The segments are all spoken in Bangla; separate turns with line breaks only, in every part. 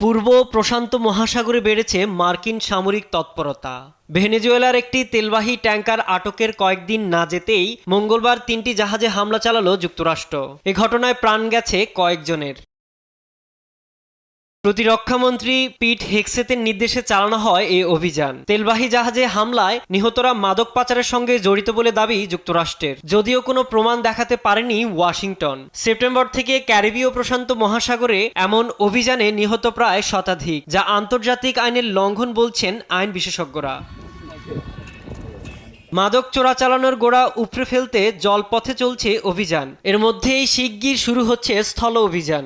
পূর্ব প্রশান্ত মহাসাগরে বেড়েছে মার্কিন সামরিক তৎপরতা। ভেনেজুয়েলার একটি তেলবাহী ট্যাঙ্কার আটকের কয়েকদিন না যেতেই মঙ্গলবার ৩টি জাহাজে হামলা চালালো যুক্তরাষ্ট্র। এ ঘটনায় প্রাণ গেছে কয়েকজনের। প্রতিরক্ষামন্ত্রী পিট হেগসেতের নির্দেশে চালানো হয় এই অভিযান। তেলবাহী জাহাজে হামলায় নিহতরা মাদক পাচারের সঙ্গে জড়িত বলে দাবি যুক্তরাষ্ট্রের, যদিও কোনো প্রমাণ দেখাতে পারেনি ওয়াশিংটন। সেপ্টেম্বর থেকে ক্যারিবীয় প্রশান্ত মহাসাগরে এমন অভিযানে নিহত প্রায় শতাধিক, যা আন্তর্জাতিক আইনের লঙ্ঘন বলছেন আইন বিশেষজ্ঞরা। মাদক চোরাচালানোর গোড়া উপড়ে ফেলতে জলপথে চলছে অভিযান। এর মধ্যেই শিগগির শুরু হচ্ছে স্থল অভিযান।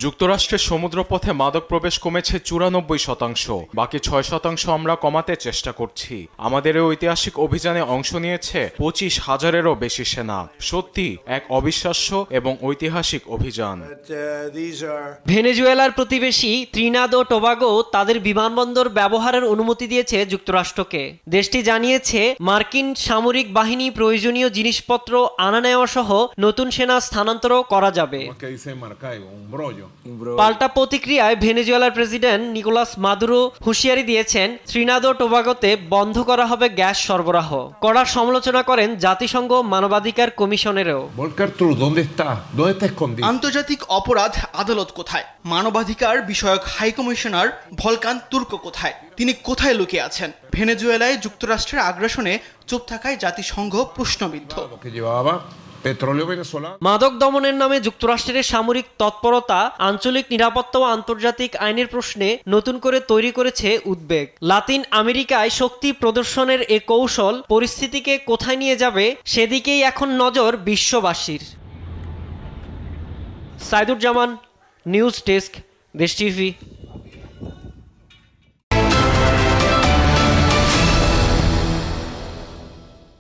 যুক্তরাষ্ট্রের সমুদ্রপথে মাদক প্রবেশ কমেছে ৯৪%, বাকি ৬% আমরা কমাতে চেষ্টা করছি। আমাদের এই ঐতিহাসিক অভিযানে অংশ নিয়েছে ২৫,০০০-এরও বেশি সেনা। সত্যি এক অবিশ্বাস্য এবং ঐতিহাসিক অভিযান।
ভেনেজুয়েলার প্রতিবেশী ত্রিনাদ ও টোবাগো তাদের বিমানবন্দর ব্যবহারের অনুমতি দিয়েছে যুক্তরাষ্ট্রকে। দেশটি জানিয়েছে মার্কিন সামরিক বাহিনী প্রয়োজনীয় জিনিসপত্র আনা নেওয়া সহ নতুন সেনা স্থানান্তরও করা যাবে। পাল্টা প্রতিক্রিয়ায় ভেনেজুয়েলার প্রেসিডেন্ট নিকোলাস মাদুরো হুঁশিয়ারি দিয়েছেন, ত্রিনাদ ও টোবাগোতে বন্ধ করা হবে গ্যাস সরবরাহ। কড়া সমালোচনা করেন জাতিসংঘ মানবাধিকার কমিশনেরও।
আন্তর্জাতিক অপরাধ আদালত কোথায়? মানবাধিকার বিষয়ক হাইকমিশনার ভলকান তুর্ক কোথায়? তিনি কোথায় লুকিয়ে আছেন? ভেনেজুয়েলায় যুক্তরাষ্ট্রের আগ্রাসনে চুপ থাকায় জাতিসংঘ প্রশ্নবিদ্ধ।
মাদক দমনের নামে যুক্তরাষ্ট্রের সামরিক তৎপরতা আঞ্চলিক নিরাপত্তা ও আন্তর্জাতিক আইনের প্রশ্নে নতুন করে তৈরি করেছে উদ্বেগ। লাতিন আমেরিকায় শক্তি প্রদর্শনের এ কৌশল পরিস্থিতিকে কোথায় নিয়ে যাবে সেদিকেই এখন নজর বিশ্ববাসীর। সাইদুজ্জামান, নিউজ ডেস্ক, দেশ টিভি।